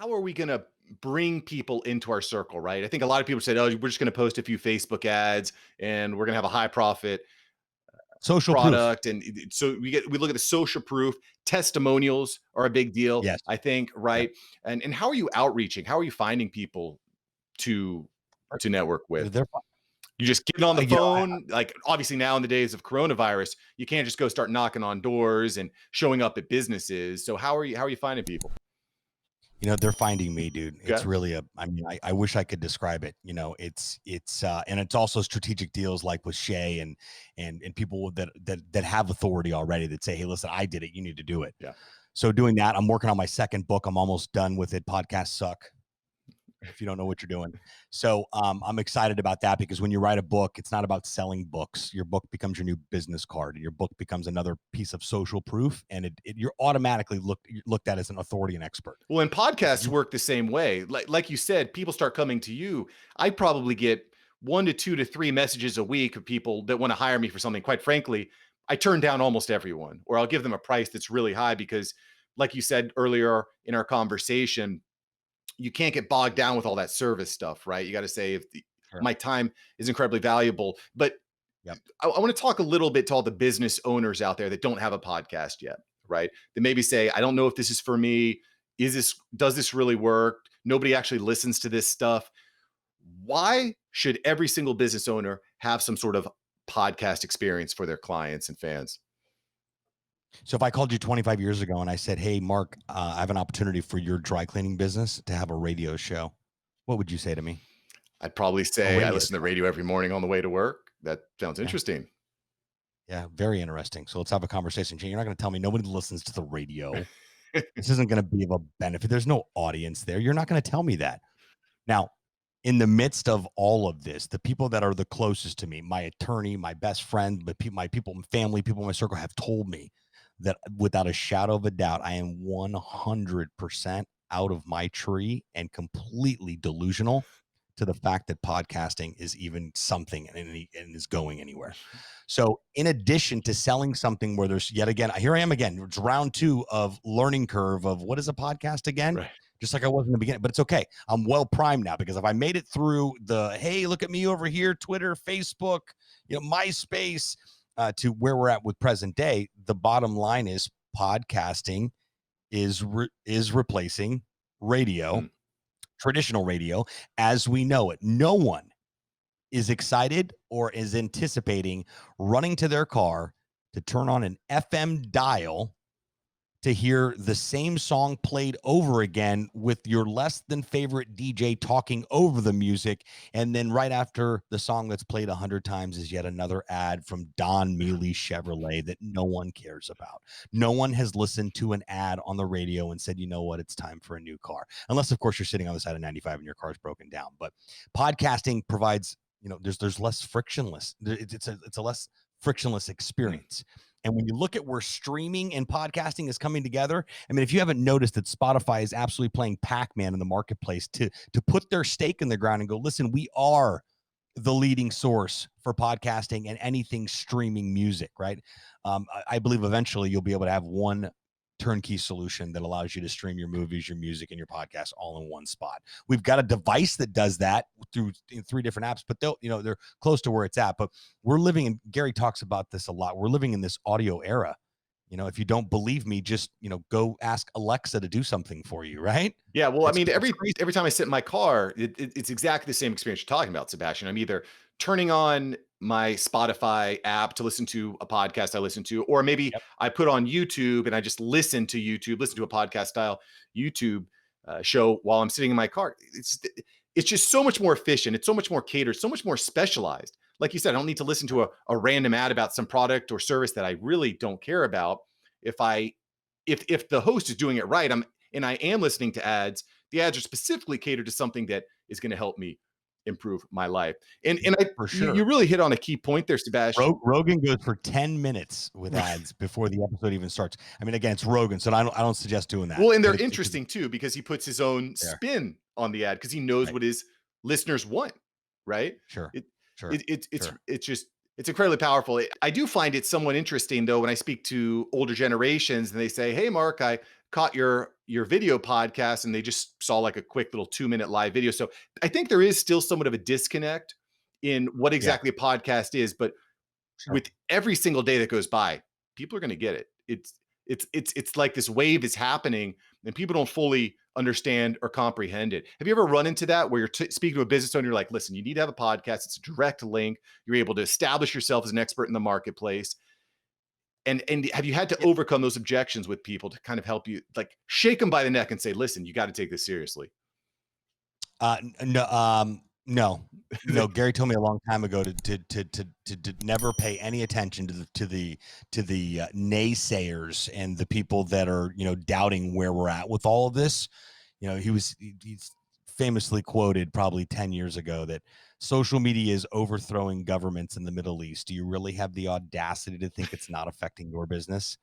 how are we going to bring people into our circle, right? I think a lot of people said, oh, we're just going to post a few Facebook ads and we're going to have a high profit Social proof. product. And so we look at the social proof. Testimonials are a big deal, Yes. I think, Yep. right? And how are you outreaching? How are you finding people to network with? They're, You just getting on the you know, phone, like obviously now in the days of coronavirus, you can't just go start knocking on doors and showing up at businesses. So how are you finding people? they're finding me, dude. It's Okay. really I mean, I wish I could describe it. And it's also strategic deals like with Shay and people that have authority already that say, hey, listen, I did it. You need to do it. Yeah. So doing that, I'm working on my second book. I'm almost done with it. Podcasts suck, if you don't know what you're doing. So I'm excited about that because when you write a book, it's not about selling books. Your book becomes your new business card, and your book becomes another piece of social proof, and you're automatically looked at as an authority and expert. Well, and Because podcasts work the same way. Like you said, people start coming to you. I probably get 1 to 2 to 3 messages a week of people that want to hire me for something. Quite frankly, I turn down almost everyone, or I'll give them a price that's really high because, like you said earlier in our conversation, you can't get bogged down with all that service stuff, right? You got to say if sure. my time is incredibly valuable. But Yep. I want to talk a little bit to all the business owners out there that don't have a podcast yet, right? That maybe say, I don't know if this is for me. Does this really work? Nobody actually listens to this stuff. Why should every single business owner have some sort of podcast experience for their clients and fans? So if I called you 25 years ago and I said, hey, Mark, I have an opportunity for your dry cleaning business to have a radio show, what would you say to me? I'd probably A say I radio listen to the show. radio every morning on the way to work. That sounds Yeah. interesting. Yeah. Very interesting. So let's have a conversation. You're not going to tell me nobody listens to the radio. This isn't going to be of a benefit. There's no audience there. You're not going to tell me that. Now, in the midst of all of this, the people that are the closest to me, my attorney, my best friend, but my people, family, people in my circle have told me that without a shadow of a doubt, I am 100% out of my tree and completely delusional to the fact that podcasting is even something and is going anywhere. So, in addition to selling something where there's yet again, here I am again, it's round two of learning curve of what is a podcast again? Right. Just like I was in the beginning, but it's okay. I'm well primed now because if I made it through the, hey, look at me over here, Twitter, Facebook, MySpace, to where we're at with present day, the bottom line is podcasting is replacing radio, traditional radio as we know it. No one is excited or is anticipating running to their car to turn on an FM dial to hear the same song played over again with your less than favorite DJ talking over the music. And then right after the song that's played 100 times is yet another ad from Don Mealy Chevrolet that no one cares about. No one has listened to an ad on the radio and said, you know what, it's time for a new car. Unless, of course, you're sitting on the side of 95 and your car's broken down. But podcasting provides, there's less frictionless. It's a less frictionless experience. And when you look at where streaming and podcasting is coming together, I mean, if you haven't noticed that Spotify is absolutely playing Pac-Man in the marketplace to put their stake in the ground and go, listen, we are the leading source for podcasting and anything streaming music, right? I believe eventually you'll be able to have one turnkey solution that allows you to stream your movies, your music, and your podcast all in one spot. We've got a device that does that through 3 different apps, but they're close to where it's at. But we're living in, Gary talks about this a lot, we're living in this audio era. If you don't believe me, just go ask Alexa to do something for you, right? Yeah, well, I mean, It's every crazy. every time I sit in my car, it's exactly the same experience you're talking about, Sebastian. I'm either turning on my Spotify app to listen to a podcast I listen to, or maybe Yep. I put on YouTube and I just listen to a podcast style YouTube show while I'm sitting in my car. It's just so much more efficient. It's so much more catered, so much more specialized. Like you said, I don't need to listen to a random ad about some product or service that I really don't care about. If the host is doing it right, I am listening to ads, the ads are specifically catered to something that is going to help me improve my life. For You sure. really hit on a key point there, Sebastian. Rogan goes for 10 minutes with ads before the episode even starts. I mean, again, it's Rogan, so I don't suggest doing that. Well, and they're But it's interesting too because he puts his own there. spin on the ad because he knows Right. what his listeners want, right? Sure. It, Sure. it's incredibly powerful. I do find it somewhat interesting though when I speak to older generations and they say, "Hey, Mark, I caught your video podcast and they just saw like a quick little 2-minute live video. So I think there is still somewhat of a disconnect in what Yeah, exactly a podcast is, but sure. with every single day that goes by, people are going to get it. It's like this wave is happening and people don't fully understand or comprehend it. Have you ever run into that where you're speaking to a business owner, you're like, listen, you need to have a podcast. It's a direct link. You're able to establish yourself as an expert in the marketplace. And have you had to Yeah, overcome those objections with people to kind of help you like shake them by the neck and say, listen, you got to take this seriously? no, no, no. Gary told me a long time ago to never pay any attention to the naysayers and the people that are doubting where we're at with all of this. He's famously quoted probably 10 years ago that social media is overthrowing governments in the Middle East. Do you really have the audacity to think it's not affecting your business?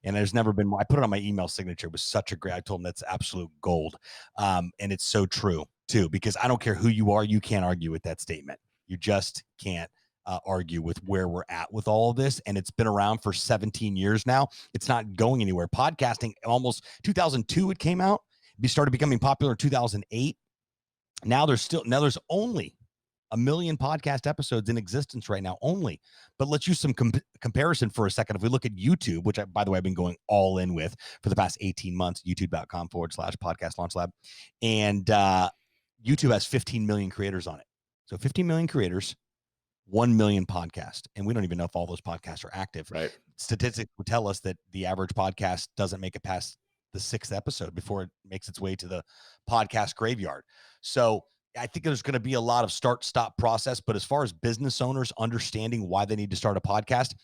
And there's never been more. I put it on my email signature. It was such a great, I told him that's absolute gold. And it's so true too, because I don't care who you are. You can't argue with that statement. You just can't argue with where we're at with all of this. And it's been around for 17 years now. It's not going anywhere. Podcasting, almost 2002, it came out. It started becoming popular in 2008. There's only a million podcast episodes in existence right now, only. But let's use some comparison for a second. If we look at YouTube, which by the way, I've been going all in with for the past 18 months, youtube.com/podcast launch lab. And YouTube has 15 million creators on it. So 15 million creators, 1 million podcasts. And we don't even know if all those podcasts are active. Right. Statistics would tell us that the average podcast doesn't make it past the 6th episode before it makes its way to the podcast graveyard. So I think there's going to be a lot of start-stop process. But as far as business owners understanding why they need to start a podcast,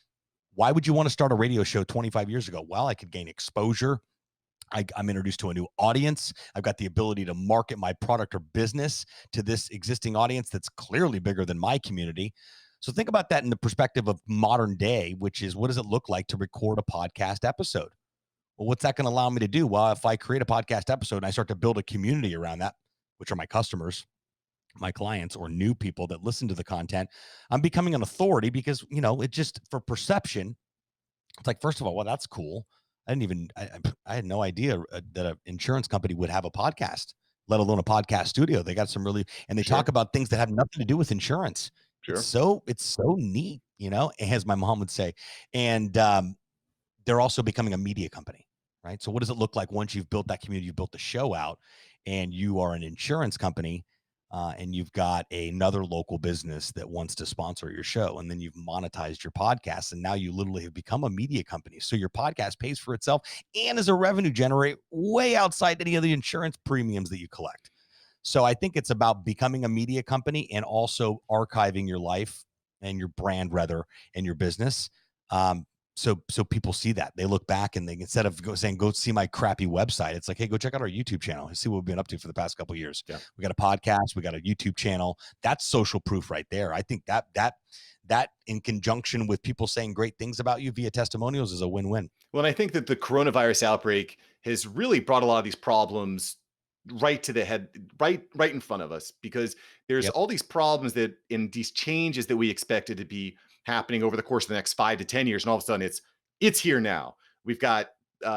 why would you want to start a radio show 25 years ago? Well, I could gain exposure. I'm introduced to a new audience. I've got the ability to market my product or business to this existing audience that's clearly bigger than my community. So think about that in the perspective of modern day, which is, what does it look like to record a podcast episode? Well, what's that going to allow me to do? Well, if I create a podcast episode and I start to build a community around that, which are my customers, my clients, or new people that listen to the content, I'm becoming an authority because, it just, for perception, it's like, first of all, well, that's cool. I had no idea that an insurance company would have a podcast, let alone a podcast studio. They got some really, and they talk Sure. about things that have nothing to do with insurance. Sure. It's so neat, as my mom would say. And they're also becoming a media company, right? So what does it look like once you've built that community, you've built the show out, and you are an insurance company, and you've got another local business that wants to sponsor your show, and then you've monetized your podcast, and now you literally have become a media company. So your podcast pays for itself and is a revenue generator way outside any of the insurance premiums that you collect. So I think it's about becoming a media company and also archiving your life and your brand, rather, and your business. So people see that, they look back, and they, instead of saying, go see my crappy website, it's like, hey, go check out our YouTube channel and see what we've been up to for the past couple of years. Yeah. We got a podcast, we got a YouTube channel. That's social proof right there. I think that in conjunction with people saying great things about you via testimonials is a win-win. Well, and I think that the coronavirus outbreak has really brought a lot of these problems right to the head, right in front of us, because there's Yep. all these problems that in these changes that we expected to be happening over the course of the next 5 to 10 years, and all of a sudden it's here now. We've got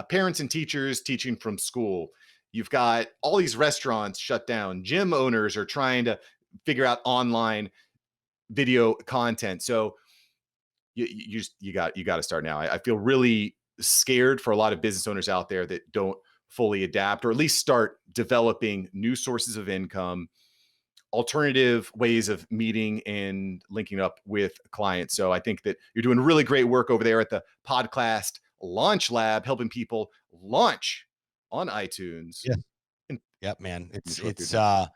parents and teachers teaching from school. You've got all these restaurants shut down. Gym owners are trying to figure out online video content. So you got to start now. I feel really scared for a lot of business owners out there that don't fully adapt, or at least start developing new sources of income, alternative ways of meeting and linking up with clients. So I think that you're doing really great work over there at the Podcast Launch Lab, helping people launch on iTunes. Yeah. And Yep, man. finish It's what they're it's doing.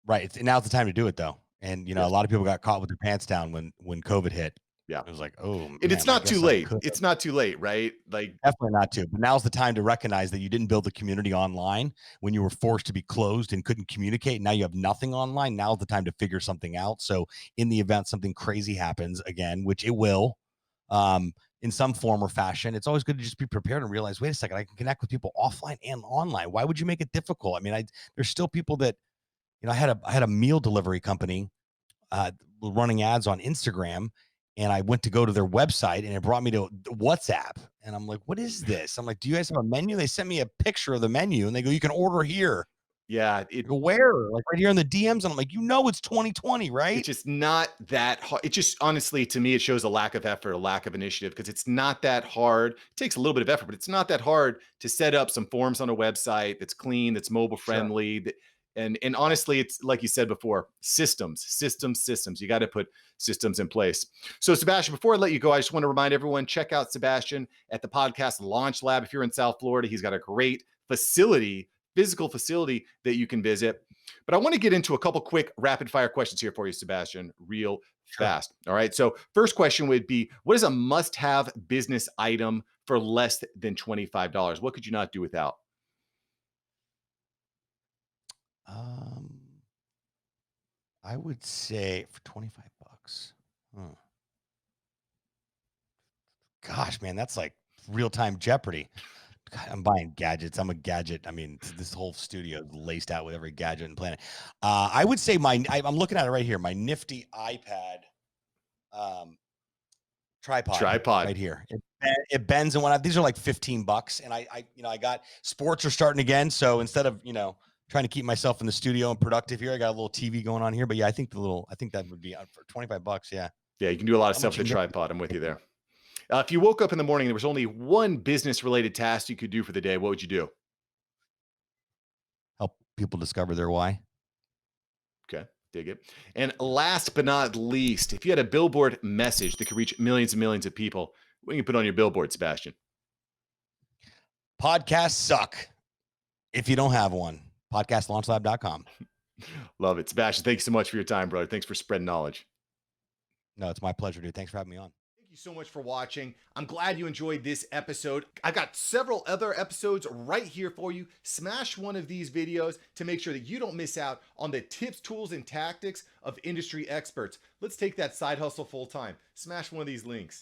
right. Now's the time to do it, though. And a Yes. lot of people got caught with their pants down when COVID hit. Yeah. It was like, oh And it's man, I not too guess I late. could. It's not too late, right? Like, Definitely not to, but now's the time to recognize that you didn't build the community online when you were forced to be closed and couldn't communicate. Now you have nothing online. Now's the time to figure something out. So in the event something crazy happens again, which it will, in some form or fashion, it's always good to just be prepared and realize, wait a second, I can connect with people offline and online. Why would you make it difficult? I mean, there's still people that, I had a meal delivery company, running ads on Instagram, and I went to go to their website, and it brought me to WhatsApp. And I'm like, what is this? I'm like, do you guys have a menu? They sent me a picture of the menu, and they go, you can order here. Yeah, I go, where? Like right here in the DMs. And I'm like, it's 2020, right? it's just not that hard. It just honestly, to me, it shows a lack of effort, a lack of initiative, because it's not that hard. It takes a little bit of effort, but it's not that hard to set up some forms on a website that's clean, that's mobile Sure. friendly. And honestly, it's like you said before, systems. You got to put systems in place. So, Sebastian, before I let you go, I just want to remind everyone, check out Sebastian at the Podcast Launch Lab. If you're in South Florida, he's got a great physical facility that you can visit. But I want to get into a couple quick rapid fire questions here for you, Sebastian, real Sure. fast. All right. So, first question would be, what is a must have business item for less than $25? What could you not do without? I would say for 25 bucks. Gosh, man, that's like real-time Jeopardy. God, I'm buying gadgets. I'm a gadget. I mean, this whole studio is laced out with every gadget on the planet. I would say I'm looking at it right here. My nifty iPad tripod Tripod. right here. It bends and whatnot. These are like 15 bucks. And I got sports are starting again. So instead of, trying to keep myself in the studio and productive here, I got a little TV going on here. But yeah, I think that would be for 25 bucks. Yeah. Yeah, you can do a lot of How stuff much with you a can get? tripod. I'm with you there. If you woke up in the morning and there was only one business related task you could do for the day, what would you do? Help people discover their why. Okay, dig it. And last but not least, if you had a billboard message that could reach millions and millions of people, what can you put on your billboard, Sebastian? Podcasts suck if you don't have one. Podcastlaunchlab.com. Love it. Sebastian, thanks so much for your time, brother. Thanks for spreading knowledge. No, it's my pleasure, dude. Thanks for having me on. Thank you so much for watching. I'm glad you enjoyed this episode. I've got several other episodes right here for you. Smash one of these videos to make sure that you don't miss out on the tips, tools, and tactics of industry experts. Let's take that side hustle full time. Smash one of these links.